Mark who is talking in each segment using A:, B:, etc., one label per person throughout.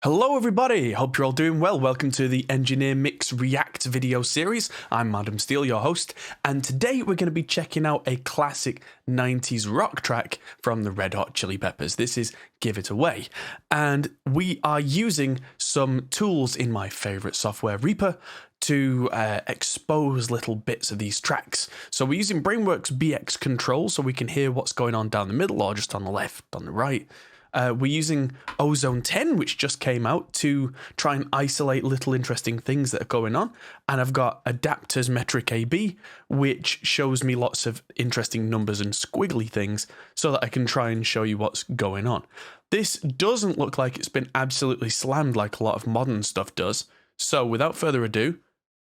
A: Hello everybody, hope you're all doing well. Welcome to the Engineer Mix React video series. I'm Madam Steel, your host, and today we're going to be checking out a classic 90s rock track from the Red Hot Chili Peppers. This is Give It Away, and we are using some tools in my favorite software, Reaper, to expose little bits of these tracks. So we're using Brainworks BX Control so we can hear what's going on down the middle or just on the left, on the right. We're using Ozone 10, which just came out, to try and isolate little interesting things that are going on. And I've got Adapters Metric AB, which shows me lots of interesting numbers and squiggly things so that I can try and show you what's going on. This doesn't look like it's been absolutely slammed like a lot of modern stuff does. So without further ado,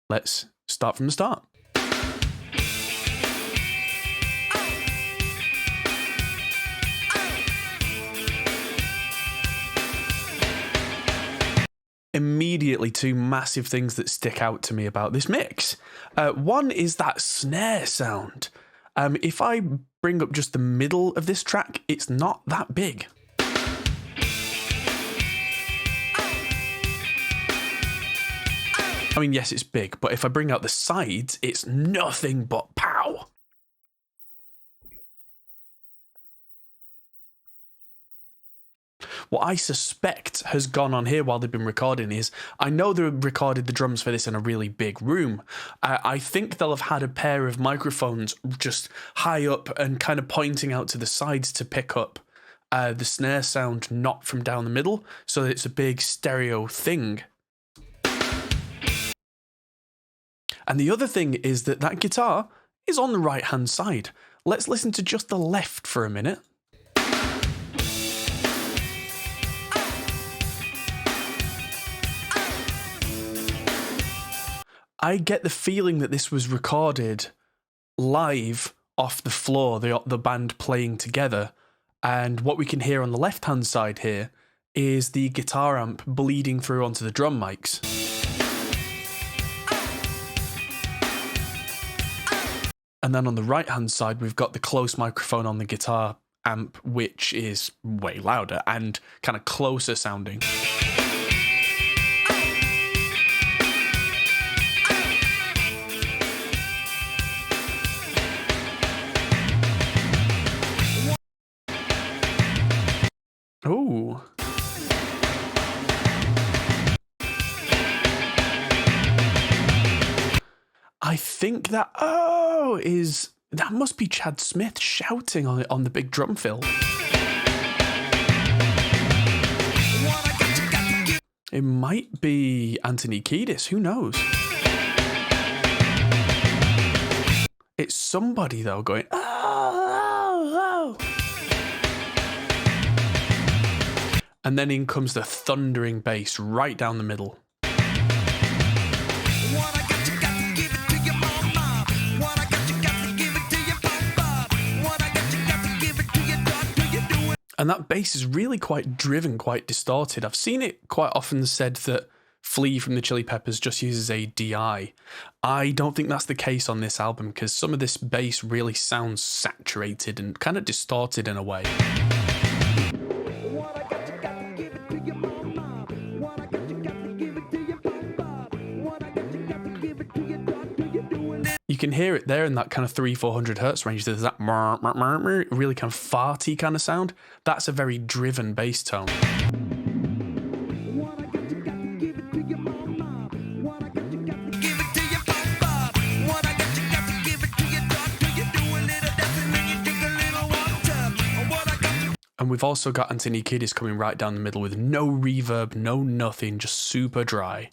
A: let's start from the start. Immediately, two massive things that stick out to me about this mix. One is that snare sound. If I bring up just the middle of this track, it's not that big. I mean, yes, it's big, but if I bring out the sides, it's nothing but pow. What I suspect has gone on here while they've been recording is, I know they recorded the drums for this in a really big room. I think they'll have had a pair of microphones just high up and kind of pointing out to the sides to pick up the snare sound, not from down the middle, so that it's a big stereo thing. And the other thing is that that guitar is on the right-hand side. Let's listen to just the left for a minute. I get the feeling that this was recorded live off the floor, the band playing together, and what we can hear on the left-hand side here is the guitar amp bleeding through onto the drum mics. And then on the right-hand side, we've got the close microphone on the guitar amp, which is way louder and kind of closer sounding. Oh. I think that, that must be Chad Smith shouting on it on the big drum fill. It might be Anthony Kiedis, who knows? It's somebody though going, oh, oh, oh. And then in comes the thundering bass right down the middle. And that bass is really quite driven, quite distorted. I've seen it quite often said that Flea from the Chili Peppers just uses a DI. I don't think that's the case on this album, because some of this bass really sounds saturated and kind of distorted in a way. You can hear it there in that kind of 300-400 hertz range. There's that really kind of farty kind of sound. That's a very driven bass tone. And we've also got Anthony Kiedis coming right down the middle with no reverb, no nothing, just super dry.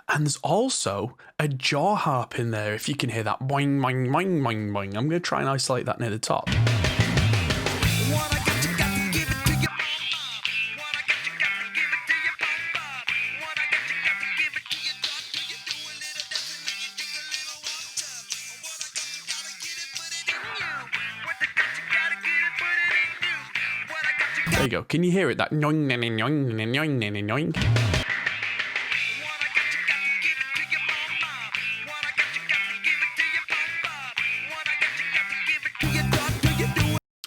A: And there's also a jaw harp in there, if you can hear that boing, boing, boing, boing, boing. I'm going to try and isolate that near the top. There you go. Can you hear it? That noing, noing, noing, noing, noing, noing.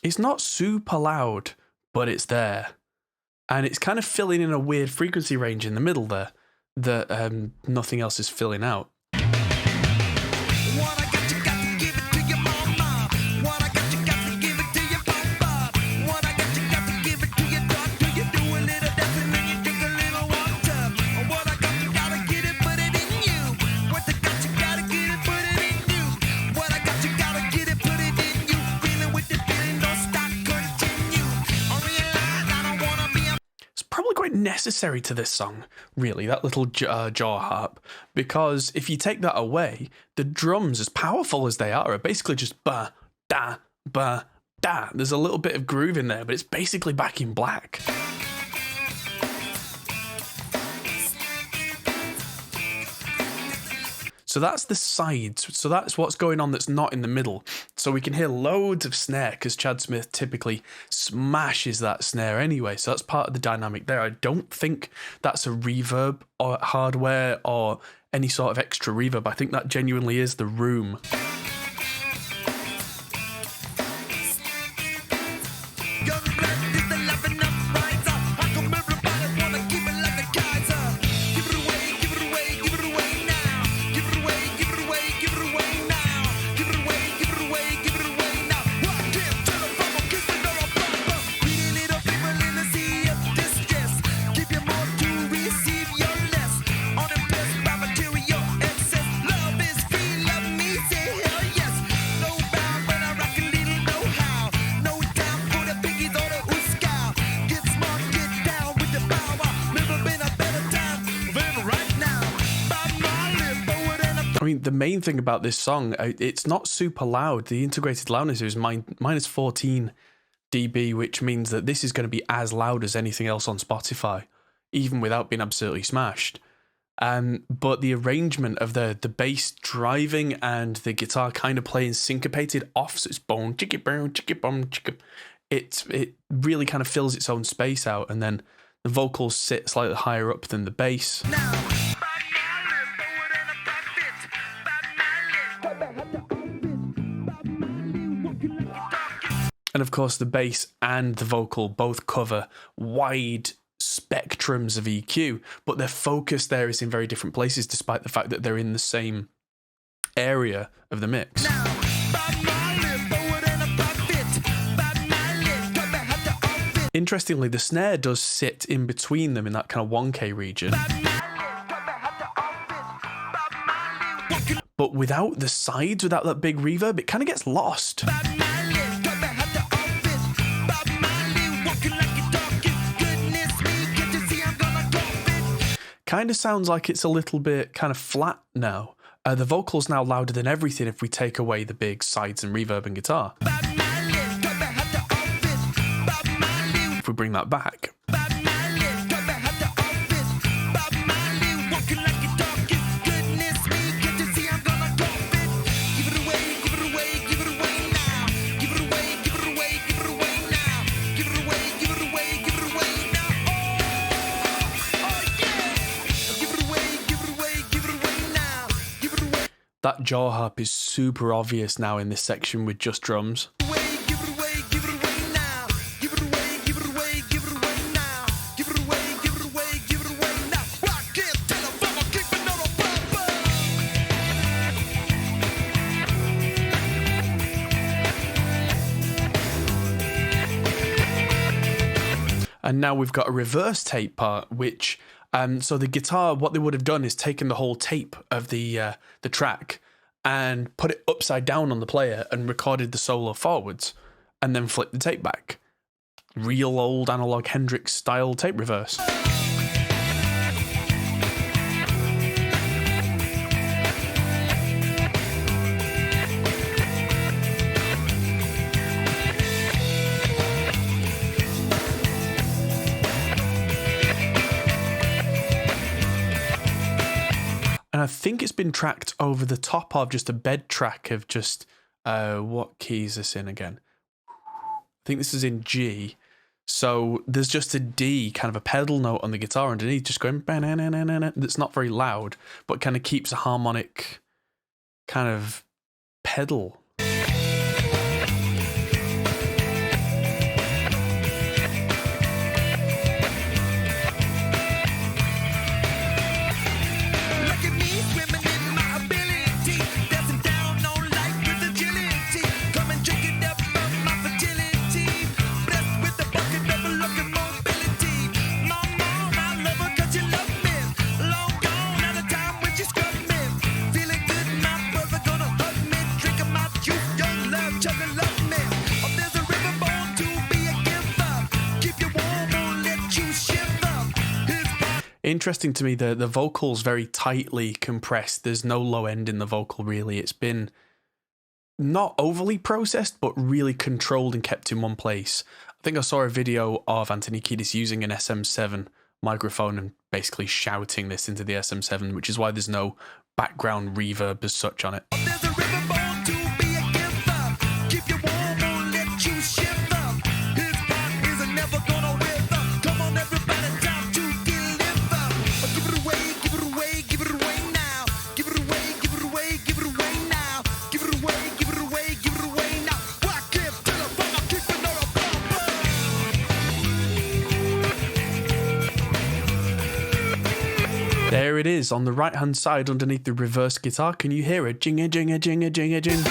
A: It's not super loud, but it's there. And it's kind of filling in a weird frequency range in the middle there that nothing else is filling out. Probably quite necessary to this song, really, that little jaw harp, because if you take that away, the drums, as powerful as they are basically just ba da ba da. There's a little bit of groove in there, but it's basically back in black. So that's the sides. So that's what's going on that's not in the middle. So we can hear loads of snare because Chad Smith typically smashes that snare anyway. So that's part of the dynamic there. I don't think that's a reverb or hardware or any sort of extra reverb. I think that genuinely is the room. I mean, the main thing about this song, it's not super loud. The integrated loudness is minus 14 dB, which means that this is going to be as loud as anything else on Spotify, even without being absolutely smashed. But the arrangement of the bass driving and the guitar kind of playing syncopated off, so it's bone, chicka, bone, chicka, bone, chicka. It really kind of fills its own space out, and then the vocals sit slightly higher up than the bass. And of course, the bass and the vocal both cover wide spectrums of EQ, but their focus there is in very different places, despite the fact that they're in the same area of the mix. Interestingly, the snare does sit in between them in that kind of 1K region. But without the sides, without that big reverb, it kind of gets lost. Kind of sounds like it's a little bit kind of flat now. The vocal's now louder than everything if we take away the big sides and reverb and guitar. If we bring that back. That jaw harp is super obvious now in this section with just drums. And now we've got a reverse tape part, which so the guitar, what they would have done is taken the whole tape of the track and put it upside down on the player and recorded the solo forwards and then flipped the tape back. Real old analog Hendrix style tape reverse. And I think it's been tracked over the top of just a bed track of just, what key is this in again? I think this is in G. So there's just a D, kind of a pedal note on the guitar underneath, just going, that's not very loud, but kind of keeps a harmonic kind of pedal. Interesting to me, the vocal's very tightly compressed. There's no low end in the vocal, really. It's been not overly processed, but really controlled and kept in one place. I think I saw a video of Anthony Kiedis using an SM7 microphone and basically shouting this into the SM7, which is why there's no background reverb as such on it. There it is on the right hand side underneath the reverse guitar. Can you hear it? Jinga, jinga, jinga, jinga, jing.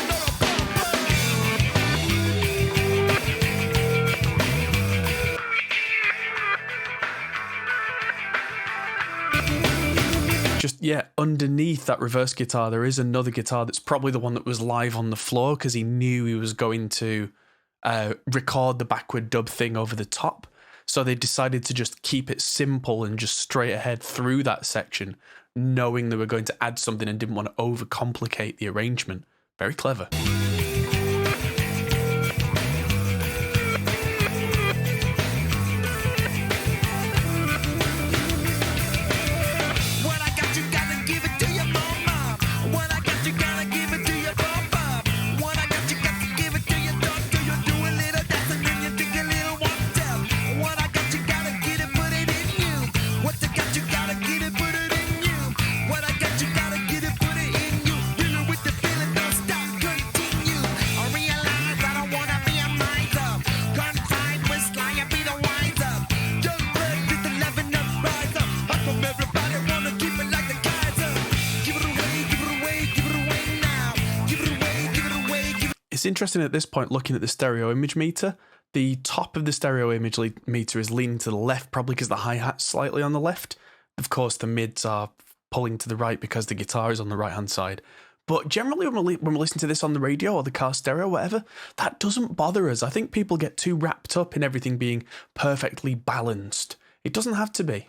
A: Just, yeah, underneath that reverse guitar, there is another guitar that's probably the one that was live on the floor because he knew he was going to record the backward dub thing over the top. So they decided to just keep it simple and just straight ahead through that section, knowing they were going to add something and didn't want to overcomplicate the arrangement. Very clever. It's interesting at this point looking at the stereo image meter. The top of the stereo image meter is leaning to the left, probably because the hi-hat's slightly on the left. Of course, the mids are pulling to the right because the guitar is on the right-hand side. But generally, when we listen to this on the radio or the car stereo, whatever, that doesn't bother us. I think people get too wrapped up in everything being perfectly balanced. It doesn't have to be.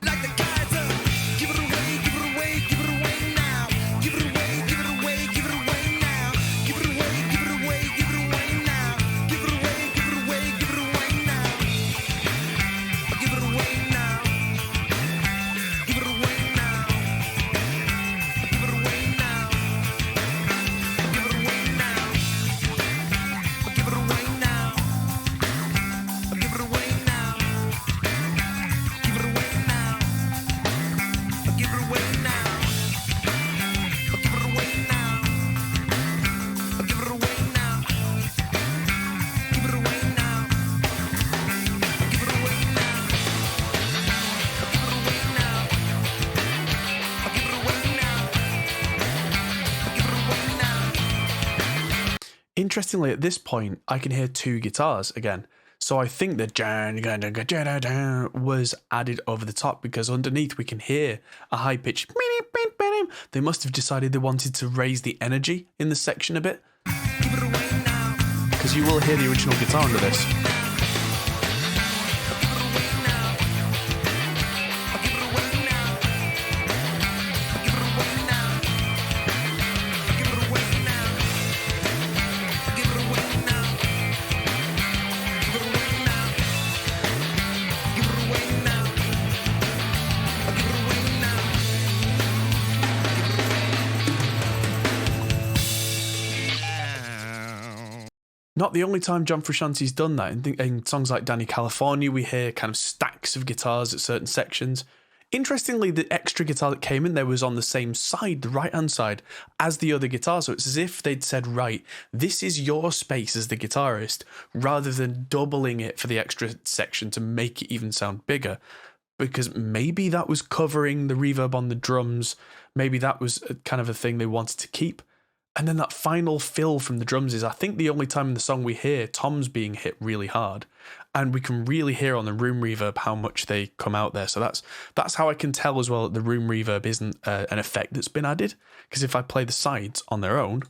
A: Interestingly, at this point, I can hear two guitars again. So I think that was added over the top because underneath we can hear a high pitch. They must have decided they wanted to raise the energy in the section a bit. Because you will hear the original guitar under this. Not the only time John Frusciante's done that. In songs like Danny California, we hear kind of stacks of guitars at certain sections. Interestingly, the extra guitar that came in there was on the same side, the right-hand side, as the other guitar. So it's as if they'd said, right, this is your space as the guitarist, rather than doubling it for the extra section to make it even sound bigger. Because maybe that was covering the reverb on the drums. Maybe that was kind of a thing they wanted to keep. And then that final fill from the drums is, I think, the only time in the song we hear toms being hit really hard. And we can really hear on the room reverb how much they come out there. So that's how I can tell as well that the room reverb isn't an effect that's been added. Because if I play the sides on their own,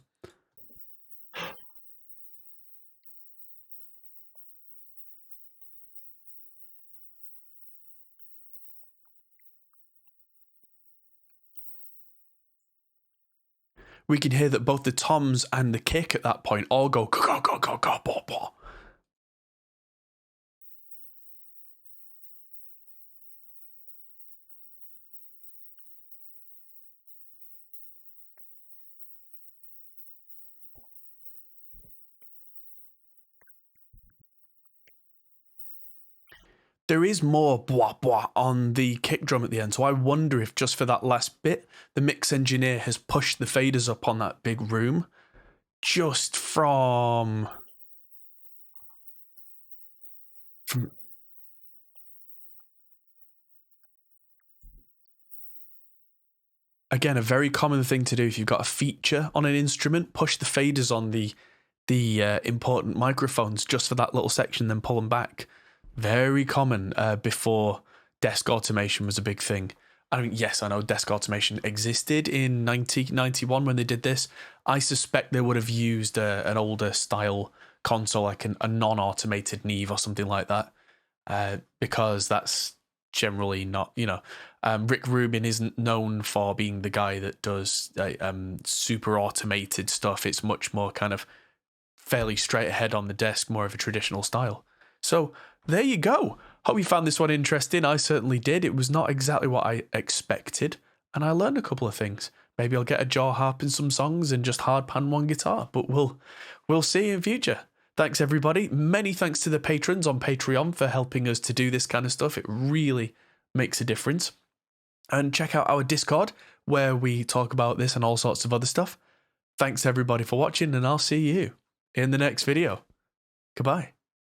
A: we can hear that both the toms and the kick at that point all go go go go go bo bo. There is more blah blah on the kick drum at the end, so I wonder if just for that last bit, the mix engineer has pushed the faders up on that big room just from again, a very common thing to do if you've got a feature on an instrument, push the faders on the important microphones just for that little section, then pull them back. Very common before desk automation was a big thing. I mean, yes, I know desk automation existed in 1991 when they did this. I suspect they would have used an older style console, like a non-automated Neve or something like that, because that's generally not, Rick Rubin isn't known for being the guy that does super automated stuff. It's much more kind of fairly straight ahead on the desk, more of a traditional style. So there you go. Hope you found this one interesting. I certainly did. It was not exactly what I expected, and I learned a couple of things. Maybe I'll get a jaw harp in some songs and just hard pan one guitar, but we'll see in future. Thanks everybody. Many thanks to the patrons on Patreon for helping us to do this kind of stuff. It really makes a difference. And check out our Discord where we talk about this and all sorts of other stuff. Thanks everybody for watching, and I'll see you in the next video. Goodbye.